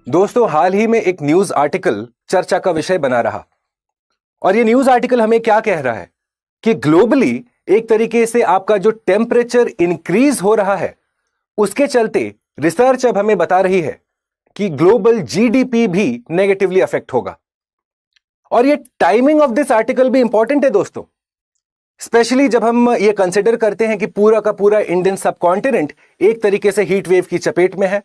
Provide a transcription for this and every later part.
दोस्तों, हाल ही में एक न्यूज आर्टिकल चर्चा का विषय बना रहा और ये न्यूज आर्टिकल हमें क्या कह रहा है कि ग्लोबली एक तरीके से आपका जो टेम्परेचर इंक्रीज हो रहा है उसके चलते रिसर्च अब हमें बता रही है कि ग्लोबल जीडीपी भी नेगेटिवली अफेक्ट होगा। और ये टाइमिंग ऑफ दिस आर्टिकल भी इंपॉर्टेंट है दोस्तों, स्पेशली जब हम ये कंसिडर करते हैं कि पूरा का पूरा इंडियन सबकॉन्टिनेंट एक तरीके से हीट वेव की चपेट में है।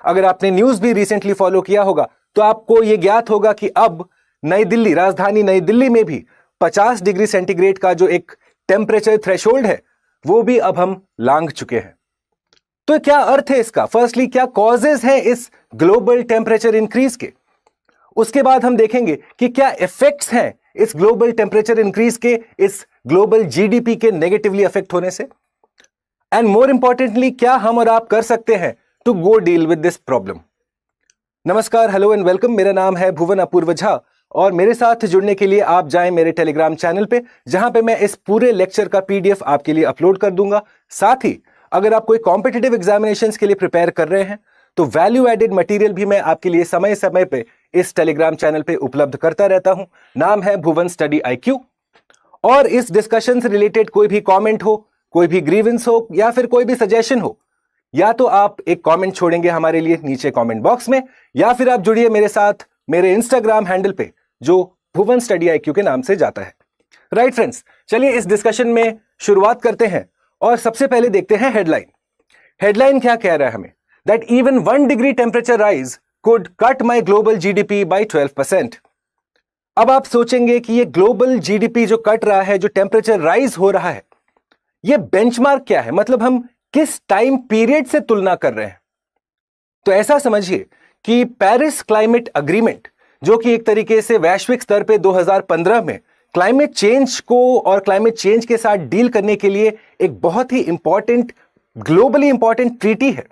अगर आपने न्यूज भी रिसेंटली फॉलो किया होगा तो आपको यह ज्ञात होगा कि अब नई दिल्ली, राजधानी नई दिल्ली में भी 50 डिग्री सेंटीग्रेड का जो एक टेम्परेचर थ्रेशोल्ड है वो भी अब हम लांघ चुके हैं। तो क्या अर्थ है इसका? फर्स्टली, क्या कॉजेज हैं इस ग्लोबल टेम्परेचर इंक्रीज के? उसके बाद हम देखेंगे कि क्या इफेक्ट्स हैं इस ग्लोबल टेम्परेचर इंक्रीज के, इस ग्लोबल जीडीपी के नेगेटिवली अफेक्ट होने से। एंड मोर इंपॉर्टेंटली, क्या हम और आप कर सकते हैं to go deal with this problem. नमस्कार, हेलो एंड वेलकम। मेरा नाम है भुवन अपूर्व झा और मेरे साथ जुड़ने के लिए आप जाएं मेरे टेलीग्राम चैनल पे, जहां पे मैं इस पूरे लेक्चर का पीडीएफ आपके लिए अपलोड कर दूंगा। साथ ही अगर आप कोई कॉम्पिटिटिव एग्जामिनेशंस के लिए प्रिपेयर कर रहे हैं तो वैल्यू एडेड मटेरियल भी मैं आपके लिए समय समय पे इस टेलीग्राम चैनल पे उपलब्ध करता रहता हूं। नाम है भुवन स्टडी IQ। और इस डिस्कशन से रिलेटेड कोई भी कमेंट हो, कोई भी ग्रीवेंस हो या फिर कोई भी सजेशन हो, या तो आप एक कमेंट छोड़ेंगे हमारे लिए नीचे कमेंट बॉक्स में, या फिर आप जुड़िए मेरे साथ मेरे इंस्टाग्राम हैंडल पे जो भुवन स्टडी IQ के नाम से जाता है। राइट फ्रेंड्स, चलिए इस डिस्कशन में शुरुआत करते हैं और सबसे पहले देखते हैं हेडलाइन। हेडलाइन क्या कह रहा है हमें? That even 1 degree temperature rise could cut my global GDP by 12%। अब आप सोचेंगे कि ये ग्लोबल जीडीपी जो कट रहा है, जो टेम्परेचर राइज हो रहा है, ये बेंचमार्क क्या है? मतलब हम किस टाइम पीरियड से तुलना कर रहे हैं? तो ऐसा समझिए कि पेरिस क्लाइमेट अग्रीमेंट, जो कि एक तरीके से वैश्विक स्तर पे 2015 में क्लाइमेट चेंज को और क्लाइमेट चेंज के साथ डील करने के लिए एक बहुत ही इंपॉर्टेंट, ग्लोबली इंपॉर्टेंट ट्रीटी है,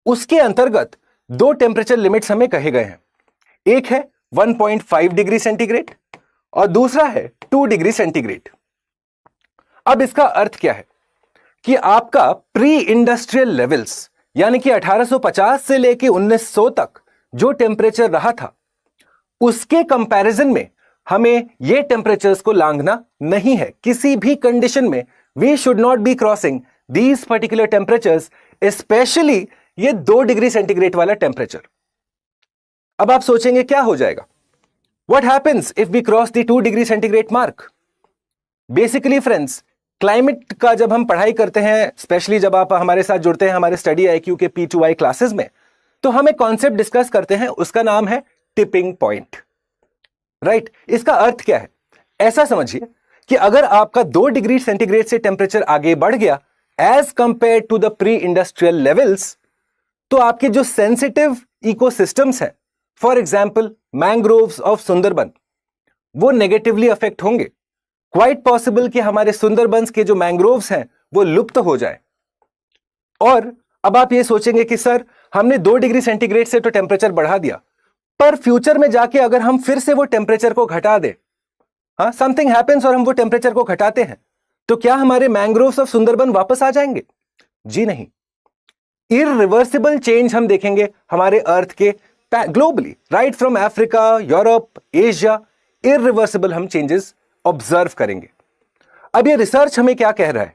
उसके अंतर्गत दो टेम्परेचर लिमिट्स हमें कहे गए हैं। एक है 1.5 डिग्री सेंटीग्रेड और दूसरा है 2 डिग्री सेंटीग्रेड। अब इसका अर्थ क्या है कि आपका प्री इंडस्ट्रियल लेवल्स, यानी कि 1850 से लेके 1900 तक जो टेम्परेचर रहा था, उसके कंपैरिजन में हमें ये टेम्परेचर्स को लांघना नहीं है। किसी भी कंडीशन में we should not be crossing these particular temperatures, specially ये 2 डिग्री सेंटीग्रेड वाला टेम्परेचर। अब आप सोचेंगे क्या हो जाएगा? What happens if we cross the 2 degree centigrade mark? Basically friends, climate का जब हम पढ़ाई करते हैं, स्पेशली जब आप हमारे साथ जुड़ते हैं हमारे स्टडी IQ के P2I क्लासेस में, तो हम एक कॉन्सेप्ट डिस्कस करते हैं, उसका नाम है टिपिंग पॉइंट। राइट? इसका अर्थ क्या है? ऐसा समझिए कि अगर आपका 2 डिग्री सेंटीग्रेड से टेम्परेचर आगे बढ़ गया as compare to the pre industrial levels, तो आपके जो सेंसिटिव इकोसिस्टम्स हैं, for example mangroves of Sundarban, वो नेगेटिवली अफेक्ट होंगे। क्वाइट पॉसिबल कि हमारे सुंदरबंस के जो मैंग्रोव्स हैं वो लुप्त हो जाए। और अब आप ये सोचेंगे कि सर, हमने 2 डिग्री सेंटीग्रेड से तो टेम्परेचर बढ़ा दिया, पर फ्यूचर में जाके अगर हम फिर से वो टेम्परेचर को घटा दें, हाँ, समथिंग हैपेंस और हम वो टेम्परेचर को घटाते हैं, तो क्या हमारे मैंग्रोव्स ऑफ सुंदरबन वापस आ जाएंगे? जी नहीं। इररिवर्सिबल चेंज हम देखेंगे हमारे अर्थ के globally, right from Africa, Europe, Asia, irreversible हम चेंजेस ऑब्जर्व करेंगे। अब ये रिसर्च हमें क्या कह रहा है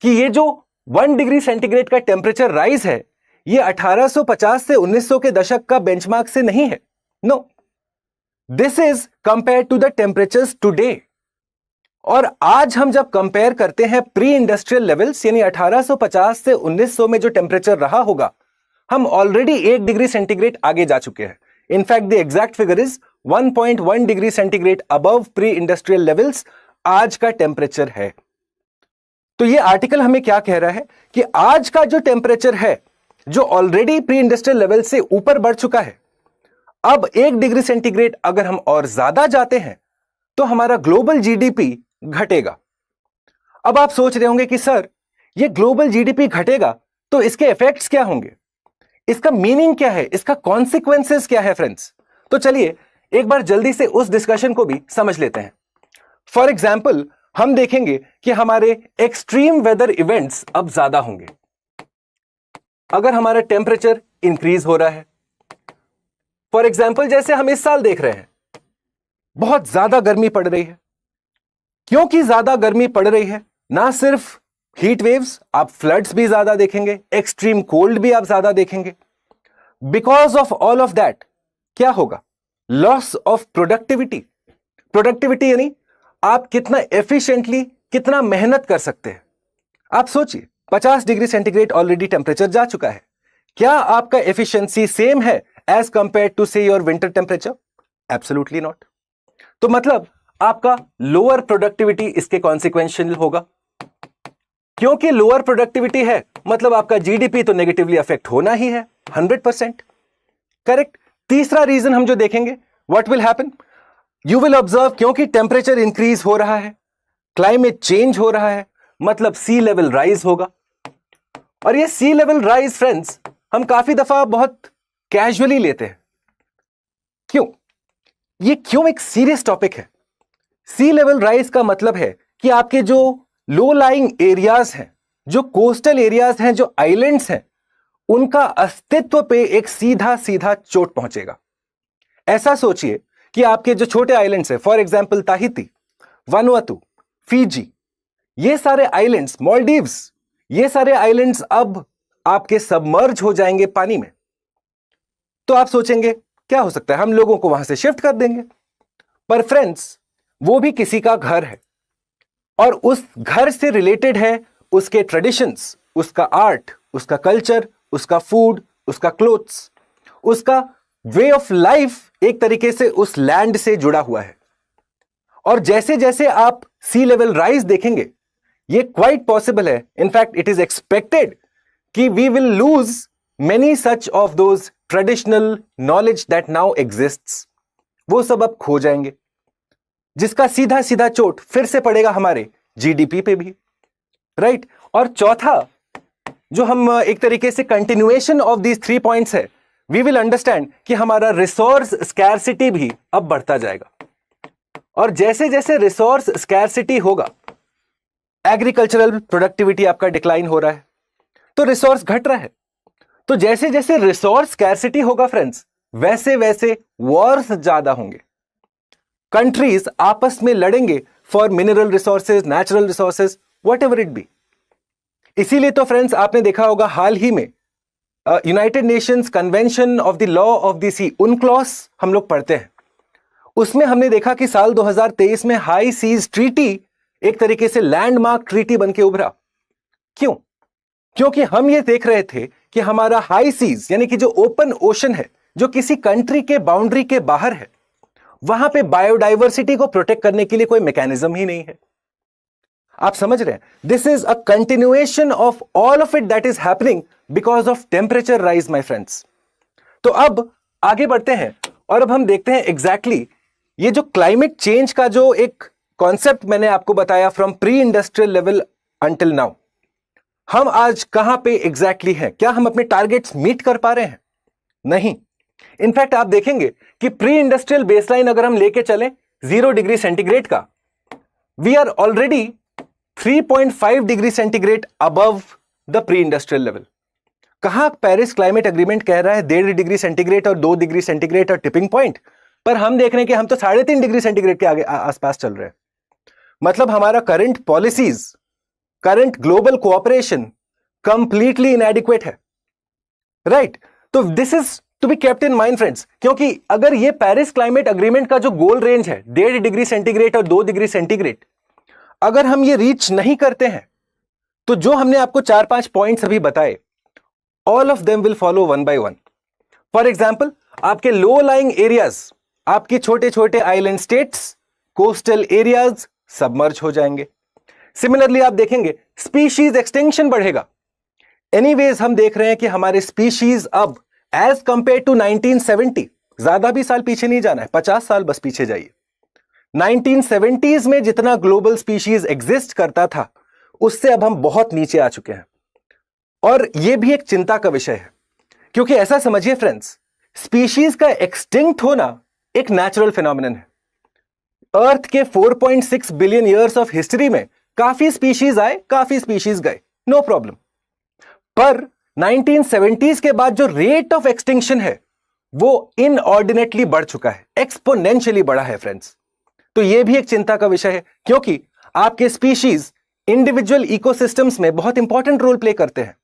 कि ये जो 1 डिग्री सेंटीग्रेड का टेम्परेचर राइज है, ये 1850 से 1900 के दशक का बेंचमार्क से नहीं है। No, this is compare to the temperatures today. और आज हम जब कंपेयर करते हैं प्री इंडस्ट्रियल लेवल्स, यानी 1850 से 1900 में जो टेम्परेचर रहा होगा, हम ऑलरेडी 1 डिग्री सेंटीग्रेड आगे जा चुके हैं। In fact the exact figure is 1.1 degree centigrade above pre industrial levels आज का टेम्परेचर है। तो ये आर्टिकल हमें क्या कह रहा है कि आज का जो टेम्परेचर है, जो ऑलरेडी प्री इंडस्ट्रियल लेवल से ऊपर बढ़ चुका है, अब 1 डिग्री सेंटीग्रेड अगर हम और ज्यादा जाते हैं तो हमारा ग्लोबल जीडीपी घटेगा। अब आप सोच रहे होंगे कि सर, ये ग्लोबल जीडीपी घटेगा तो इसके इफेक्ट्स क्या होंगे, इसका मीनिंग क्या है, इसका कॉन्सिक्वेंसेस क्या है फ्रेंड्स? तो चलिए एक बार जल्दी से उस डिस्कशन को भी समझ लेते हैं। फॉर एग्जाम्पल, हम देखेंगे कि हमारे एक्सट्रीम वेदर इवेंट्स अब ज्यादा होंगे। अगर हमारा टेम्परेचर इंक्रीज हो रहा है फॉर एग्जाम्पल जैसे हम इस साल देख रहे हैं, बहुत ज्यादा गर्मी पड़ रही है। क्योंकि ज्यादा गर्मी पड़ रही है, ना सिर्फ हीट वेव्स, आप फ्लड्स भी ज्यादा देखेंगे, एक्सट्रीम कोल्ड भी आप ज्यादा देखेंगे। Because of all of that क्या होगा? Loss of productivity. प्रोडक्टिविटी यानी आप कितना एफिशिएंटली, कितना मेहनत कर सकते हैं। आप सोचिए, 50 डिग्री सेंटीग्रेड ऑलरेडी टेम्परेचर जा चुका है। क्या आपका एफिशिएंसी सेम है एज कंपेयर टू से your winter temperature? Absolutely not. तो मतलब आपका लोअर प्रोडक्टिविटी इसके कॉन्सिक्वेंशियल होगा। क्योंकि लोअर प्रोडक्टिविटी है मतलब आपका जीडीपी तो नेगेटिवली अफेक्ट होना ही है, 100%। करेक्ट। तीसरा रीजन हम जो देखेंगे, what will happen? You will observe, क्योंकि टेम्परेचर इंक्रीज हो रहा है, क्लाइमेट चेंज हो रहा है, मतलब सी लेवल राइज होगा। और ये सी लेवल राइज फ्रेंड्स हम काफी दफा बहुत कैजुअली लेते हैं। क्यों? ये क्यों एक सीरियस टॉपिक है? सी लेवल राइज का मतलब है कि आपके जो लो लाइंग एरियाज हैं, जो कोस्टल एरियाज हैं, जो आइलैंड्स हैं, उनका अस्तित्व पे एक सीधा सीधा चोट पहुंचेगा। ऐसा सोचिए कि आपके जो छोटे आइलैंड्स हैं, for example Tahiti, Vanuatu, Fiji, ये सारे आइलैंड्स, मालदीव्स, ये सारे आइलैंड्स अब आपके सबमर्ज हो जाएंगे पानी में। तो आप सोचेंगे क्या हो सकता है, हम लोगों को वहां से शिफ्ट कर देंगे। पर फ्रेंड्स, वो भी किसी का घर है और उस घर से रिलेटेड है उसके ट्रेडिशंस, उसका आर्ट, उसका कल्चर, उसका फूड, उसका क्लोथ्स, उसका वे ऑफ लाइफ एक तरीके से उस लैंड से जुड़ा हुआ है। और जैसे जैसे आप सी लेवल राइज देखेंगे, ये क्वाइट पॉसिबल है, इनफैक्ट इट इज एक्सपेक्टेड कि we will lose many such of those traditional knowledge that now exists. वो सब अब खो जाएंगे, जिसका सीधा सीधा चोट फिर से पड़ेगा हमारे जीडीपी पे भी, राइट। और चौथा जो हम एक तरीके से कंटिन्यूएशन ऑफ दीज 3 पॉइंट्स है, वी विल अंडरस्टैंड कि हमारा रिसोर्स स्कैरसिटी भी अब बढ़ता जाएगा। और जैसे जैसे रिसोर्स स्कैरसिटी होगा, एग्रीकल्चरल प्रोडक्टिविटी आपका डिक्लाइन हो रहा है, तो रिसोर्स घट रहा है। तो जैसे जैसे रिसोर्स स्कैरसिटी होगा फ्रेंड्स, वैसे वैसे वॉर्स ज्यादा होंगे। कंट्रीज आपस में लड़ेंगे for mineral resources, natural resources, whatever it be. इसीलिए तो फ्रेंड्स आपने देखा होगा हाल ही में United Nations Convention of the Law of the Sea, UNCLOS हम लोग पढ़ते हैं। उसमें हमने देखा कि साल 2023 में हाई सीज ट्रीटी एक तरीके से लैंडमार्क ट्रीटी बन के उभरा। क्यों? क्योंकि हम ये देख रहे थे कि हमारा हाई सीज यानी कि जो ओपन ओशन है, जो किसी कंट्री के बाउंड्री के बाहर है, वहां पे बायोडाइवर्सिटी को प्रोटेक्ट करने के लिए कोई मैकेनिज्म ही नहीं है। आप समझ रहे हैं? This is a continuation of all of it that is happening because of temperature rise, my friends. तो अब आगे बढ़ते हैं और अब हम देखते हैं एग्जैक्टली ये जो क्लाइमेट चेंज का जो एक कॉन्सेप्ट मैंने आपको बताया from pre industrial level until now, हम आज कहां पे एग्जैक्टली हैं? क्या हम अपने टारगेट्स मीट कर पा रहे हैं? नहीं। इनफैक्ट आप देखेंगे कि प्री इंडस्ट्रियल बेसलाइन अगर हम लेके चलें 0 डिग्री सेंटीग्रेड का, we are already 3.5 degree centigrade above the pre industrial level. कहां पेरिस क्लाइमेट अग्रीमेंट कह रहा है 1.5 डिग्री सेंटीग्रेड और 2 डिग्री सेंटीग्रेड और टिपिंग पॉइंट, पर हम देख रहे हैं कि हम तो 3.5 डिग्री सेंटीग्रेड के आगे आसपास चल रहे हैं। मतलब हमारा current policies, current global cooperation completely inadequate है, राइट। तो this is to be kept in mind friends, क्योंकि अगर ये पेरिस क्लाइमेट अग्रीमेंट का जो गोल रेंज है 1.5 डिग्री सेंटीग्रेड और 2 डिग्री सेंटीग्रेड, अगर हम ये रीच नहीं करते हैं, तो जो हमने आपको 4-5 पॉइंट्स अभी बताए, all of them will follow one by one. For example, आपके लो लाइंग एरियाज, आपके छोटे छोटे island states, coastal areas submerge हो जाएंगे। सिमिलरली आप देखेंगे स्पीशीज एक्सटिंक्शन बढ़ेगा। एनीवेज हम देख रहे हैं कि हमारे स्पीशीज अब एज कंपेयर टू 1970, ज्यादा भी साल पीछे नहीं जाना है, 50 साल बस पीछे जाइए, 1970s में जितना ग्लोबल स्पीशीज एग्जिस्ट करता था, उससे अब हम बहुत नीचे आ चुके हैं। और यह भी एक चिंता का विषय है, क्योंकि ऐसा समझिए फ्रेंड्स, स्पीशीज का एक्सटिंक्ट होना एक नेचुरल फिनोमिनन है। अर्थ के 4.6 बिलियन ईयर्स ऑफ हिस्ट्री में काफी स्पीशीज आए, काफी स्पीशीज गए, नो प्रॉब्लम। पर 1970s के बाद जो रेट ऑफ एक्सटिंक्शन है वो इनऑर्डिनेटली बढ़ चुका है, एक्सपोनेंशियली बढ़ा है फ्रेंड्स। तो यह भी एक चिंता का विषय है, क्योंकि आपके स्पीशीज इंडिविजुअल इकोसिस्टम्स में बहुत इंपॉर्टेंट रोल प्ले करते हैं।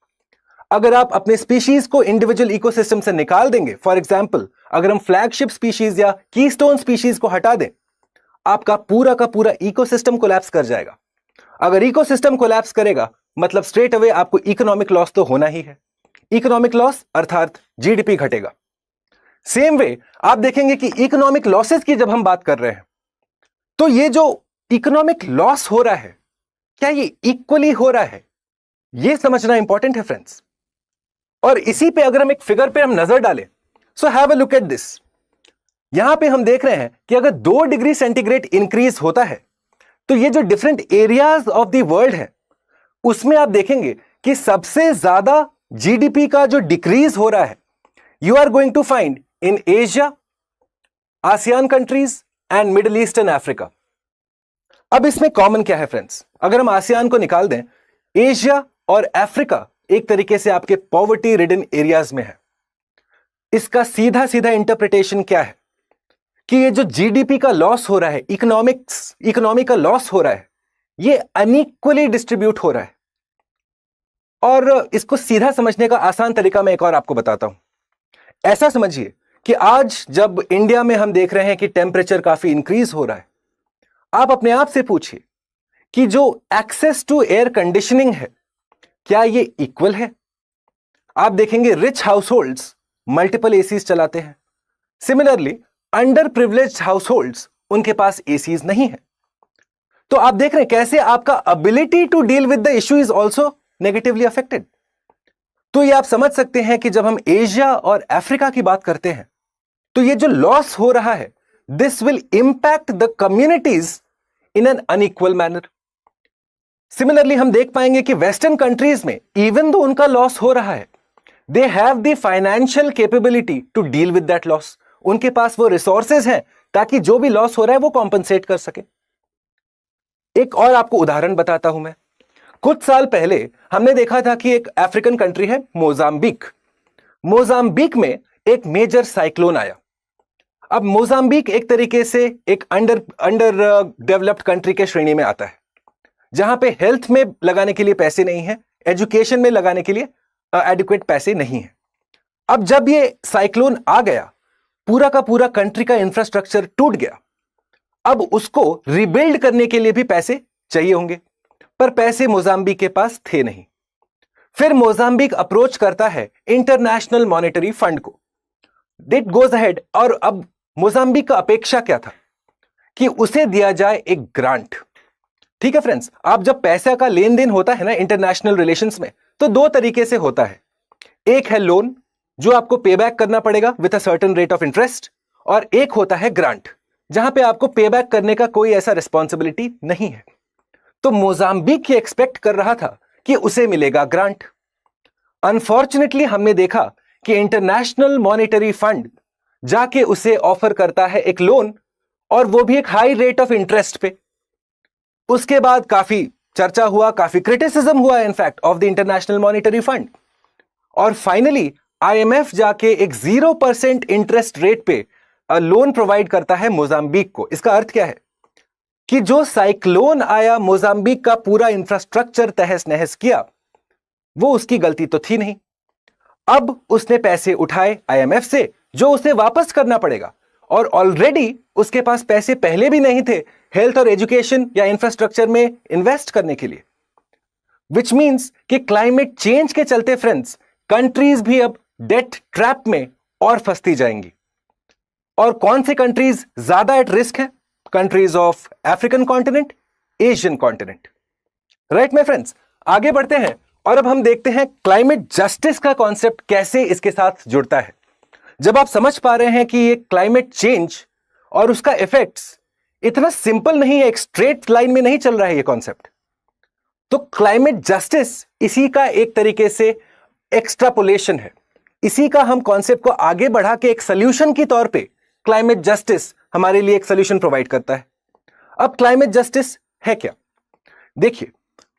अगर आप अपने स्पीशीज को इंडिविजुअल इकोसिस्टम से निकाल देंगे, फॉर एग्जांपल अगर हम फ्लैगशिप स्पीशीज या कीस्टोन स्पीशीज को हटा दें, आपका पूरा का पूरा इकोसिस्टम कोलैप्स कर जाएगा। अगर इकोसिस्टम कोलैप्स करेगा मतलब स्ट्रेट अवे आपको इकोनॉमिक लॉस तो होना ही है। इकोनॉमिक लॉस अर्थात जीडीपी घटेगा। सेम वे आप देखेंगे कि इकोनॉमिक लॉसेस की जब हम बात कर रहे हैं, तो ये जो इकोनॉमिक लॉस हो रहा है, क्या ये इक्वली हो रहा है, ये समझना इंपॉर्टेंट है फ्रेंड्स। और इसी पे अगर हम एक फिगर पे हम नजर डालें, so have a look at this. यहां पे हम देख रहे हैं कि अगर 2 डिग्री सेंटीग्रेड इंक्रीज होता है, तो ये जो different areas of the world है, उसमें आप देखेंगे कि सबसे ज्यादा जीडीपी का जो डिक्रीज हो रहा है, you are going to find in Asia, ASEAN countries and Middle East and Africa. अब इसमें कॉमन क्या है फ्रेंड्स? अगर हम आसियान को निकाल दें, एशिया और अफ्रीका एक तरीके से आपके पॉवर्टी रिडन एरियाज में है। इसका सीधा सीधा इंटरप्रिटेशन क्या है कि ये जो जीडीपी का लॉस हो रहा है, इकोनॉमी का लॉस हो रहा है, ये अनइक्वली डिस्ट्रीब्यूट हो रहा है। और इसको सीधा समझने का आसान तरीका मैं एक और आपको बताता हूं। ऐसा समझिए कि आज जब इंडिया में हम देख रहे हैं कि टेम्परेचर काफी इंक्रीज हो रहा है, आप अपने आप से पूछिए कि जो एक्सेस टू एयर कंडीशनिंग है, क्या ये इक्वल है? आप देखेंगे रिच हाउसहोल्ड्स मल्टीपल एसीज चलाते हैं। सिमिलरली अंडर प्रिविलेज्ड हाउसहोल्ड्स, उनके पास एसीज नहीं है। तो आप देख रहे हैं कैसे आपका ability to deal with the issue is also negatively affected. तो ये आप समझ सकते हैं कि जब हम एशिया और अफ्रीका की बात करते हैं, तो ये जो लॉस हो रहा है, this will impact the communities in an unequal manner. Similarly हम देख पाएंगे कि वेस्टर्न कंट्रीज में इवन दो उनका लॉस हो रहा है, they have the financial capability to deal with that loss. उनके पास वो रिसोर्सेज हैं ताकि जो भी लॉस हो रहा है वो कॉम्पनसेट कर सके। एक और आपको उदाहरण बताता हूं मैं। कुछ साल पहले हमने देखा था कि एक अफ्रीकन कंट्री है मोजाम्बिक। मोजाम्बिक में एक मेजर साइक्लोन आया। अब मोजाम्बिक एक तरीके से एक अंडर डेवलप्ड कंट्री के श्रेणी में आता है, जहां पे हेल्थ में लगाने के लिए पैसे नहीं है, एजुकेशन में लगाने के लिए एडिक्वेट पैसे नहीं है। अब जब ये साइक्लोन आ गया, पूरा का पूरा कंट्री का इंफ्रास्ट्रक्चर टूट गया। अब उसको रिबिल्ड करने के लिए भी पैसे चाहिए होंगे, पर पैसे मोजाम्बिक के पास थे नहीं। फिर मोजाम्बिक अप्रोच करता है इंटरनेशनल मॉनेटरी फंड को। इट गोज अहेड, और अब मोजाम्बिक का अपेक्षा क्या था कि उसे दिया जाए एक ग्रांट। ठीक है फ्रेंड्स, आप जब पैसे का लेन देन होता है ना इंटरनेशनल रिलेशंस में, तो 2 तरीके से होता है। एक है लोन, जो आपको पे बैक करना पड़ेगा with a certain rate of interest, और एक होता है ग्रांट, जहां पे आपको पे बैक करने का कोई ऐसा रिस्पॉन्सिबिलिटी नहीं है। तो मोजाम्बिक ये एक्सपेक्ट कर रहा था कि उसे मिलेगा ग्रांट। अनफॉर्चुनेटली हमने देखा कि इंटरनेशनल मॉनेटरी फंड जाके उसे ऑफर करता है एक लोन, और वो भी एक हाई रेट ऑफ इंटरेस्ट पे। उसके बाद काफी चर्चा हुआ, काफी क्रिटिसिज्म हुआ in fact of the international monetary fund, और फाइनली आईएमएफ जाके एक 0% इंटरेस्ट रेट पे लोन प्रोवाइड करता है मोजाम्बिक को। इसका अर्थ क्या है कि जो साइक्लोन आया, मोजाम्बिक का पूरा इंफ्रास्ट्रक्चर तहस नहस किया, वो उसकी गलती तो थी नहीं। अब उसने पैसे उठाए आईएमएफ से, जो उसे वापस करना पड़ेगा, और ऑलरेडी उसके पास पैसे पहले भी नहीं थे हेल्थ और एजुकेशन या इंफ्रास्ट्रक्चर में इन्वेस्ट करने के लिए। विच मीन्स कि क्लाइमेट चेंज के चलते फ्रेंड्स, कंट्रीज भी अब डेट ट्रैप में और फंसती जाएंगी। और कौन से कंट्रीज ज्यादा एट रिस्क है? Countries of African continent, Asian continent. Right my friends, आगे बढ़ते हैं और अब हम देखते हैं क्लाइमेट जस्टिस का कॉन्सेप्ट कैसे इसके साथ जुड़ता है। जब आप समझ पा रहे हैं कि ये क्लाइमेट चेंज और उसका इफेक्ट्स इतना सिंपल नहीं है, एक स्ट्रेट लाइन में नहीं चल रहा है ये कॉन्सेप्ट, तो क्लाइमेट जस्टिस इसी का एक तरीके से एक्सट्रापोलेशन है। इसी का हम कॉन्सेप्ट को आगे बढ़ा के एक सोल्यूशन की तौर पे क्लाइमेट जस्टिस हमारे लिए एक सोल्यूशन प्रोवाइड करता है। अब क्लाइमेट जस्टिस है क्या? देखिए,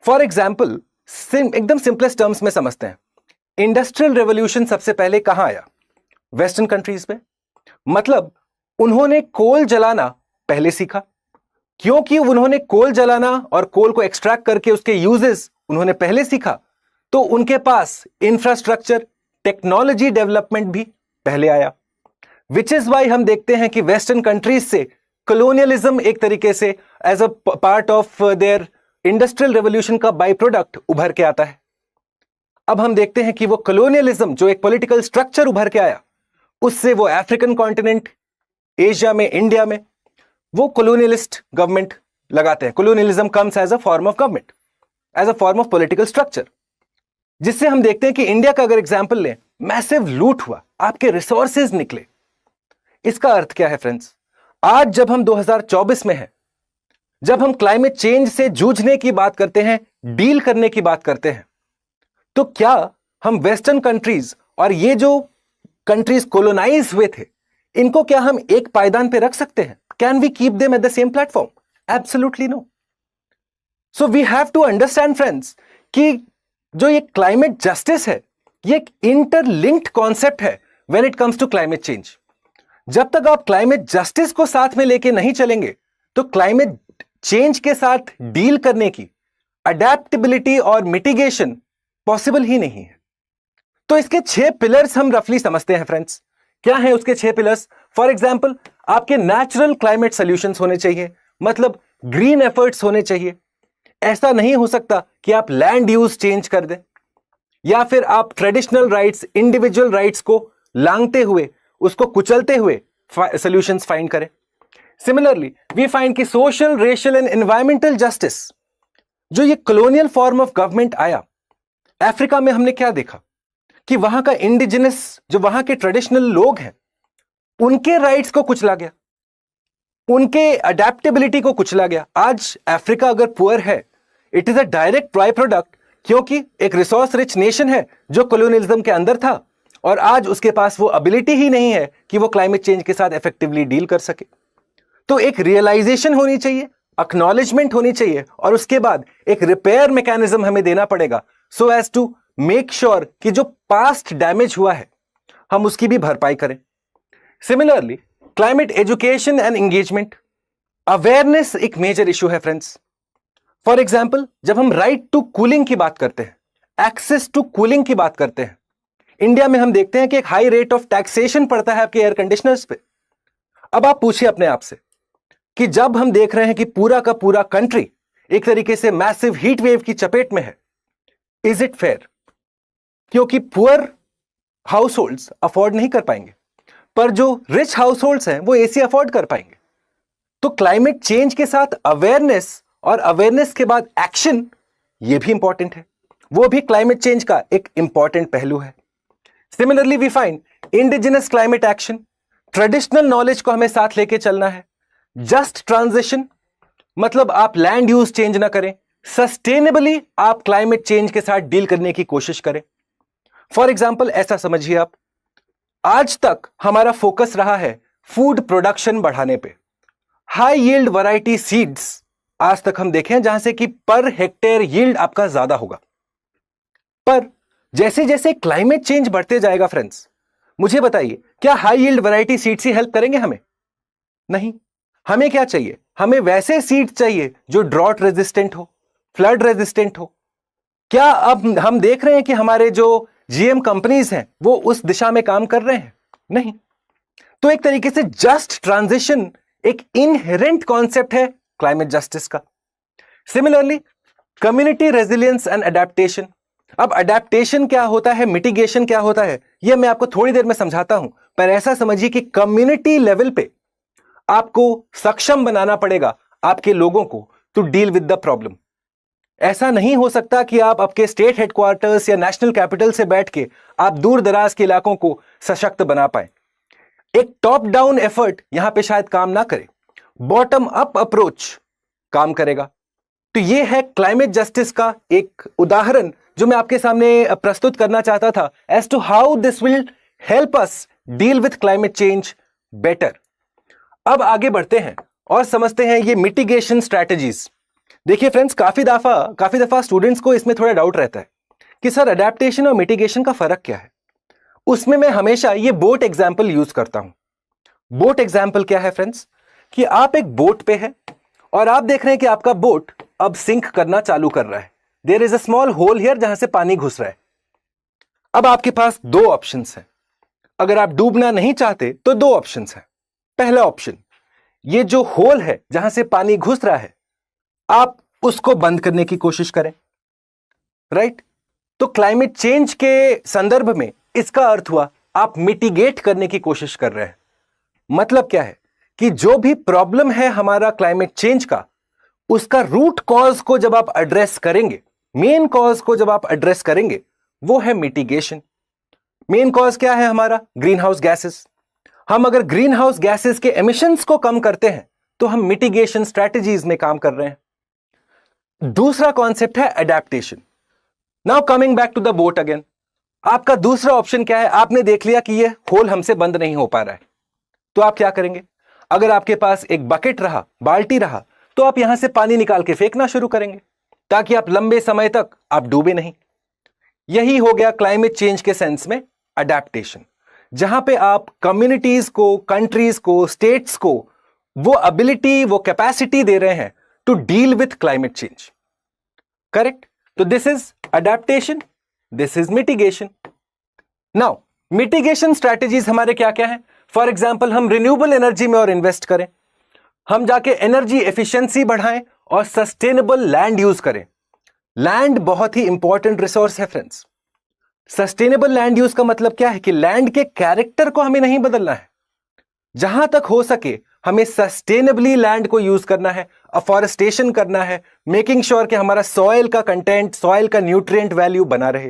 फॉर एग्जाम्पल एकदम सिंपलेस्ट टर्म्स में समझते हैं। इंडस्ट्रियल रेवोल्यूशन सबसे पहले कहां आया? वेस्टर्न कंट्रीज में। मतलब उन्होंने कोल जलाना पहले सीखा, क्योंकि उन्होंने कोल जलाना और कोल को एक्सट्रैक्ट करके उसके यूजेस उन्होंने पहले सीखा, तो उनके पास इंफ्रास्ट्रक्चर, टेक्नोलॉजी डेवलपमेंट भी पहले आया। विच इज वाई हम देखते हैं कि वेस्टर्न कंट्रीज से कॉलोनियलिज्म एक तरीके से as a part of their industrial revolution का बाई प्रोडक्ट उभर के आता है। अब हम देखते हैं कि वो कॉलोनियलिज्म जो एक पॉलिटिकल स्ट्रक्चर उभर के आया, उससे वो अफ्रीकन कॉन्टिनेंट, एशिया में, इंडिया में वो कॉलोनियलिस्ट गवर्नमेंट लगाते हैं। Colonialism comes as a form of government, as a form of political structure, जिससे हम देखते हैं कि इंडिया का अगर एग्जांपल लें, मैसिव लूट हुआ, आपके रिसोर्सेज निकले। इसका अर्थ क्या है फ्रेंड्स? आज जब हम 2024 में हैं, जब हम क्लाइमेट चेंज से जूझने की बात करते हैं, डील करने की बात करते हैं, तो क्या हम वेस्टर्न कंट्रीज और ये जो कंट्रीज कोलोनाइज हुए थे, इनको क्या हम एक पायदान पे रख सकते हैं? Can we keep them at the same platform? Absolutely no. So we have to understand friends कि जो ये क्लाइमेट जस्टिस है, ये एक इंटरलिंक्ड कॉन्सेप्ट है when it comes to climate change. जब तक आप क्लाइमेट जस्टिस को साथ में लेके नहीं चलेंगे, तो क्लाइमेट चेंज के साथ डील करने की अडेप्टेबिलिटी और मिटिगेशन पॉसिबल ही नहीं है। तो इसके 6 पिलर्स हम रफली समझते हैं फ्रेंड्स। क्या है उसके 6 पिलर्स? फॉर एग्जाम्पल, आपके नेचुरल क्लाइमेट सॉल्यूशंस होने चाहिए, मतलब ग्रीन एफर्ट्स होने चाहिए। ऐसा नहीं हो सकता कि आप लैंड यूज चेंज कर दें, या फिर आप ट्रेडिशनल राइट्स, इंडिविजुअल राइट्स को लांघते हुए, उसको कुचलते हुए सॉल्यूशंस फाइंड करें। सिमिलरली वी फाइंड कि social, racial and environmental justice, जो ये कॉलोनियल फॉर्म ऑफ गवर्नमेंट आया, अफ्रीका में हमने क्या देखा कि वहां का इंडिजिनस, जो वहां के ट्रेडिशनल लोग हैं, उनके राइट्स को कुचला गया, उनके अडेप्टेबिलिटी को कुचला गया। आज अफ्रीका अगर पुअर है, it is a direct by product, क्योंकि एक रिसोर्स रिच नेशन है जो कॉलोनियलिज्म के अंदर था, और आज उसके पास वो एबिलिटी ही नहीं है कि वो क्लाइमेट चेंज के साथ इफेक्टिवली डील कर सके। तो एक रियलाइजेशन होनी चाहिए, एक्नॉलेजमेंट होनी चाहिए, और उसके बाद एक रिपेयर मैकेनिज्म हमें देना पड़ेगा, so as to make sure कि जो पास्ट डैमेज हुआ है हम उसकी भी भरपाई करें। Similarly climate education and engagement, awareness एक मेजर इशू है फ्रेंड्स। फॉर एग्जाम्पल, जब हम राइट टू कूलिंग की बात करते हैं, एक्सेस टू कूलिंग की बात करते हैं, इंडिया में हम देखते हैं कि एक हाई रेट ऑफ टैक्सेशन पड़ता है आपके एयर कंडीशनर्स पे। अब आप पूछिए अपने आप से कि जब हम देख रहे हैं कि पूरा का पूरा कंट्री एक तरीके से मैसिव हीट वेव की चपेट में है, इज इट फेयर? क्योंकि पुअर हाउस होल्ड्स अफोर्ड नहीं कर पाएंगे, पर जो रिच हाउस होल्ड्स हैं वो एसी अफोर्ड कर पाएंगे। तो क्लाइमेट चेंज के साथ अवेयरनेस, और अवेयरनेस के बाद एक्शन, ये भी इंपॉर्टेंट है, वो भी क्लाइमेट चेंज का एक इंपॉर्टेंट पहलू है। Similarly we find indigenous climate action, traditional knowledge को हमें साथ लेके चलना है। जस्ट ट्रांजिशन, मतलब आप लैंड यूज चेंज ना करें, सस्टेनेबली आप क्लाइमेट चेंज के साथ डील करने की कोशिश करें। फॉर एग्जाम्पल, ऐसा समझिए आप, आज तक हमारा फोकस रहा है फूड प्रोडक्शन बढ़ाने पे। हाई यील्ड वैरायटी सीड्स आज तक हम देखें जहां से कि पर हेक्टेयर यील्ड आपका ज्यादा होगा। पर जैसे जैसे क्लाइमेट चेंज बढ़ते जाएगा फ्रेंड्स, मुझे बताइए, क्या हाई यील्ड वैरायटी सीड्स ही हेल्प करेंगे हमें? नहीं। हमें क्या चाहिए? हमें वैसे सीड्स चाहिए जो ड्रॉट रेजिस्टेंट हो, फ्लड रेजिस्टेंट हो। क्या अब हम देख रहे हैं कि हमारे जो जीएम कंपनीज हैं वो उस दिशा में काम कर रहे हैं? नहीं। तो एक तरीके से जस्ट ट्रांजिशन एक इनहेरेंट कॉन्सेप्ट है क्लाइमेट जस्टिस का। Similarly community resilience and adaptation. अब अडेप्टेशन क्या होता है, मिटिगेशन क्या होता है, यह मैं आपको थोड़ी देर में समझाता हूं, पर ऐसा समझिए कि कम्युनिटी लेवल पे आपको सक्षम बनाना पड़ेगा आपके लोगों को to deal with the problem. ऐसा नहीं हो सकता कि आप आपके स्टेट हेडक्वार्टर्स या नेशनल कैपिटल से बैठ के आप दूर दराज के इलाकों को सशक्त बना पाए। एक टॉप डाउन एफर्ट यहां पे शायद काम ना करे, बॉटम अप अप्रोच काम करेगा। तो यह है क्लाइमेट जस्टिस का एक उदाहरण जो मैं आपके सामने प्रस्तुत करना चाहता था, as to how this will help us deal with climate change better. अब आगे बढ़ते हैं और समझते हैं ये मिटिगेशन स्ट्रैटेजीज। देखिए फ्रेंड्स, काफी दफा स्टूडेंट्स को इसमें थोड़ा डाउट रहता है कि सर अडेप्टेशन और मिटिगेशन का फर्क क्या है। उसमें मैं हमेशा ये बोट एग्जाम्पल यूज करता हूं। बोट एग्जाम्पल क्या है फ्रेंड्स, कि आप एक बोट पे है और आप देख रहे हैं कि आपका बोट अब सिंक करना चालू कर रहा है। There is a small hole here जहां से पानी घुस रहा है। अब आपके पास दो ऑप्शंस हैं। अगर आप डूबना नहीं चाहते तो दो ऑप्शंस हैं। पहला ऑप्शन, ये जो होल है जहां से पानी घुस रहा है, आप उसको बंद करने की कोशिश करें, राइट? तो क्लाइमेट चेंज के संदर्भ में इसका अर्थ हुआ आप मिटिगेट करने की कोशिश कर रहे हैं। मतलब क्या है कि जो भी प्रॉब्लम है हमारा क्लाइमेट चेंज का, उसका रूट कॉज को जब आप एड्रेस करेंगे, मेन कॉज को जब आप एड्रेस करेंगे, वो है मिटिगेशन। मेन कॉज क्या है हमारा? Green house gases. हम अगर ग्रीन हाउस गैसेस के एमिशंस को कम करते हैं तो हम मिटिगेशन स्ट्रैटेजीज में काम कर रहे हैं। दूसरा कॉन्सेप्ट है adaptation. Now coming back to the boat again, आपका दूसरा ऑप्शन क्या है? आपने देख लिया कि ये होल हमसे बंद नहीं हो पा रहा है, तो आप क्या करेंगे? अगर आपके पास एक बकेट रहा, बाल्टी रहा, तो आप यहां से पानी निकाल के फेंकना शुरू करेंगे ताकि आप लंबे समय तक आप डूबे नहीं। यही हो गया क्लाइमेट चेंज के सेंस में अडेप्टेशन, जहां पे आप कम्युनिटीज को, कंट्रीज को, स्टेट्स को वो एबिलिटी, वो कैपेसिटी दे रहे हैं to deal with climate change. Correct? तो this is adaptation, this is mitigation. Now mitigation strategies हमारे क्या क्या है? फॉर एग्जाम्पल, हम रिन्यूएबल एनर्जी में और इन्वेस्ट करें, हम जाके एनर्जी एफिशिएंसी बढ़ाएं और सस्टेनेबल लैंड यूज करें। लैंड बहुत ही इंपॉर्टेंट रिसोर्स है फ्रेंड्स। सस्टेनेबल लैंड यूज का मतलब क्या है कि लैंड के कैरेक्टर को हमें नहीं बदलना है। जहां तक हो सके हमें सस्टेनेबली लैंड को यूज करना है, अफॉरेस्टेशन करना है, मेकिंग श्योर कि हमारा सॉइल का कंटेंट, सॉइल का न्यूट्रिएंट वैल्यू बना रहे,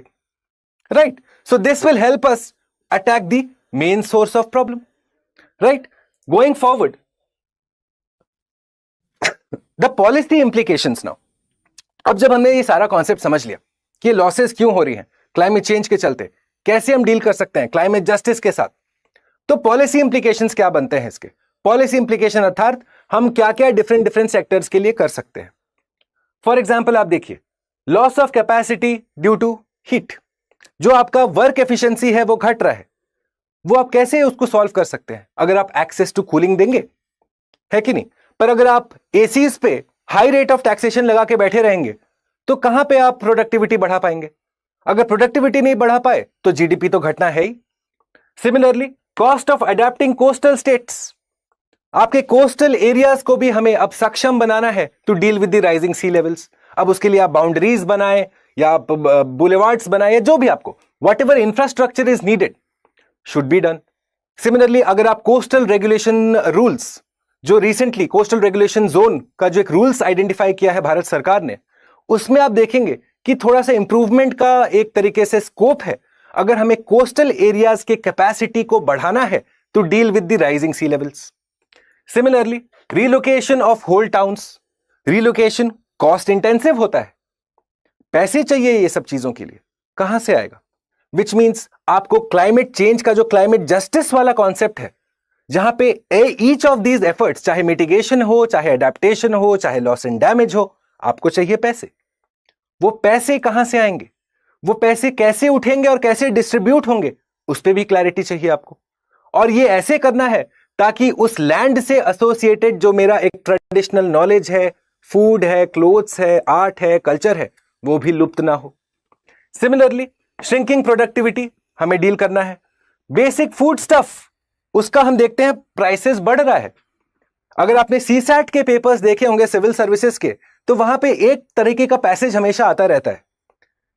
right? So this will help us attack the main source of problem, right? Going forward, the policy implications. Now अब जब हमने ये सारा कॉन्सेप्ट समझ लिया कि लॉसेस क्यों हो रही हैं क्लाइमेट चेंज के चलते, कैसे हम डील कर सकते हैं क्लाइमेट जस्टिस के साथ, तो पॉलिसी इंप्लीकेशंस क्या बनते हैं इसके? पॉलिसी इंप्लीकेशन अर्थात हम क्या क्या डिफरेंट सेक्टर्स के लिए कर सकते हैं। फॉर एग्जाम्पल, आप देखिए, loss of capacity due to heat, जो आपका वर्क एफिशिएंसी है वो घट रहा है, वो आप कैसे उसको सॉल्व कर सकते हैं? अगर आप एक्सेस टू कूलिंग देंगे, है कि नहीं? पर अगर आप एसीज पे हाई रेट ऑफ टैक्सेशन लगा के बैठे रहेंगे तो कहां पे आप प्रोडक्टिविटी बढ़ा पाएंगे? अगर प्रोडक्टिविटी नहीं बढ़ा पाए तो जीडीपी तो घटना है ही। Similarly, cost of adapting coastal states, आपके कोस्टल एरियाज को भी हमें अब सक्षम बनाना है to deal with the rising sea levels. अब उसके लिए आप बाउंड्रीज बनाएं या आप बुलेवार्ड्स बनाएं, या जो भी आपको what ever infrastructure is needed should be done. Similarly, अगर आप कोस्टल रेगुलेशन रूल्स, जो रिसेंटली कोस्टल रेगुलेशन जोन का जो एक रूल्स आइडेंटिफाई किया है भारत सरकार ने, उसमें आप देखेंगे कि थोड़ा सा इंप्रूवमेंट का एक तरीके से स्कोप है। अगर हमें कोस्टल एरियाज के कैपेसिटी को बढ़ाना है to deal with the rising sea levels. Similarly, relocation of whole towns, relocation cost intensive होता है, पैसे चाहिए ये सब चीजों के लिए, कहां से आएगा? विच मीन्स आपको क्लाइमेट चेंज का जो क्लाइमेट जस्टिस वाला कॉन्सेप्ट है, जहां पे ईच ऑफ दीज एफर्ट्स, चाहे मिटिगेशन हो, चाहे अडेप्टेशन हो, चाहे लॉस एंड डैमेज हो, आपको चाहिए पैसे। वो पैसे कहां से आएंगे, वो पैसे कैसे उठेंगे और कैसे डिस्ट्रीब्यूट होंगे, उस पर भी क्लैरिटी चाहिए आपको। और ये ऐसे करना है ताकि उस लैंड से एसोसिएटेड जो मेरा एक ट्रेडिशनल नॉलेज है, फूड है, क्लोथ्स है, आर्ट है, कल्चर है, वो भी लुप्त ना हो। सिमिलरली, श्रिंकिंग प्रोडक्टिविटी हमें डील करना है। बेसिक फूड स्टफ, उसका हम देखते हैं प्राइसेस बढ़ रहा है। अगर आपने सीसैट के पेपर्स देखे होंगे सिविल सर्विसेज के, तो वहां पे एक तरीके का पैसेज हमेशा आता रहता है,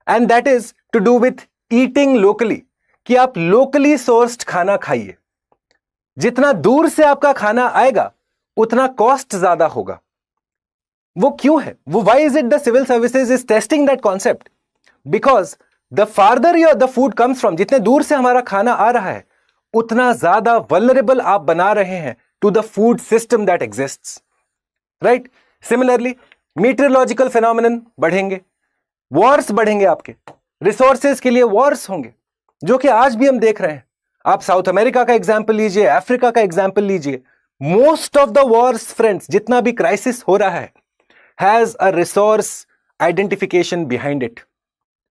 and that is to do with eating locally, कि आप लोकली सोर्स्ड खाना खाइए। जितना दूर से आपका खाना आएगा उतना कॉस्ट ज्यादा होगा। वो क्यों है? वो why is it the civil services is testing that concept? Because the farther your the food comes from, जितने दूर से हमारा खाना आ रहा है, उतना ज्यादा वल्नरेबल आप बना रहे हैं to the food system that exists, right? Similarly, meteorological phenomenon बढ़ेंगे, वॉर्स बढ़ेंगे, आपके रिसोर्सेज के लिए वॉर्स होंगे, जो कि आज भी हम देख रहे हैं। आप साउथ अमेरिका का एग्जाम्पल लीजिए, अफ्रीका का एग्जाम्पल लीजिए, most of the Wars friends, जितना भी क्राइसिस हो रहा है, has a resource identification behind it,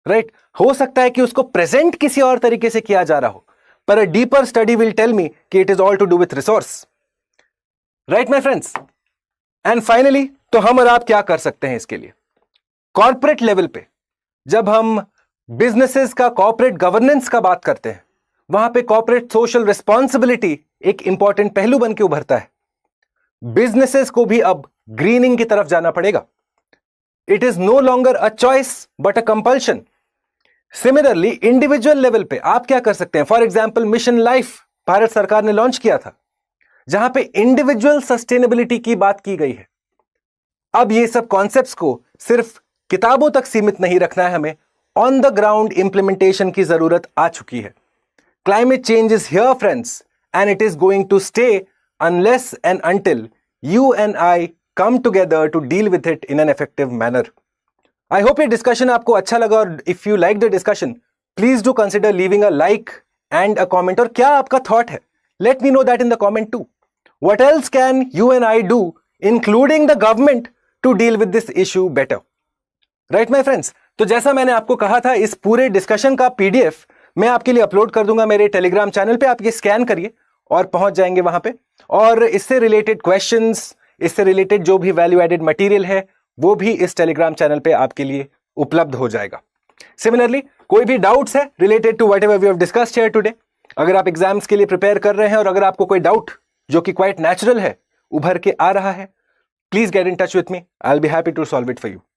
right? हो सकता है कि उसको प्रेजेंट किसी और तरीके से किया जा रहा हो, पर a deeper study will tell me कि it is all to do with resource. Right my friends? And finally, तो हम और आप क्या कर सकते हैं इसके लिए? कॉर्पोरेट लेवल पे जब हम बिजनेसेस का, कॉर्पोरेट गवर्नेंस का बात करते हैं, वहां पे कॉर्पोरेट सोशल रिस्पॉन्सिबिलिटी एक इंपॉर्टेंट पहलू बन के उभरता है। बिजनेसेस को भी अब ग्रीनिंग की तरफ जाना पड़ेगा। It is no longer a choice but a compulsion. Similarly individual level पे आप क्या कर सकते हैं? For example, mission life Bharat सरकार ने लॉन्च किया था, जहां पे इंडिविजुअल सस्टेनेबिलिटी की बात की गई है। अब ये सब कॉन्सेप्ट्स को सिर्फ किताबों तक सीमित नहीं रखना है, हमें ऑन द ग्राउंड इंप्लीमेंटेशन की जरूरत आ चुकी है। Climate change is here friends, and it is going to stay unless and until you and I come together to deal with it in an effective manner. I hope ये discussion आपको अच्छा लगा, और if you like the discussion, please do consider leaving a like and a comment. और क्या आपका thought है? Let me know that in the comment too. What else can you and I do, including the government, to deal with this issue better? Right, my friends? तो जैसा मैंने आपको कहा था, इस पूरे डिस्कशन का PDF मैं आपके लिए अपलोड कर दूंगा मेरे टेलीग्राम चैनल पे। आप ये स्कैन करिए और पहुंच जाएंगे वहां पे, और इससे रिलेटेड क्वेश्चंस, इससे रिलेटेड जो भी वैल्यू एडेड मटेरियल है, वो भी इस टेलीग्राम चैनल पे आपके लिए उपलब्ध हो जाएगा। सिमिलरली, कोई भी डाउट्स है related to whatever we have discussed here today, अगर आप एग्जाम्स के लिए प्रिपेयर कर रहे हैं और अगर आपको कोई डाउट जो कि क्वाइट नेचुरल है उभर के आ रहा है, please get in touch with me. I will be happy to solve it for you.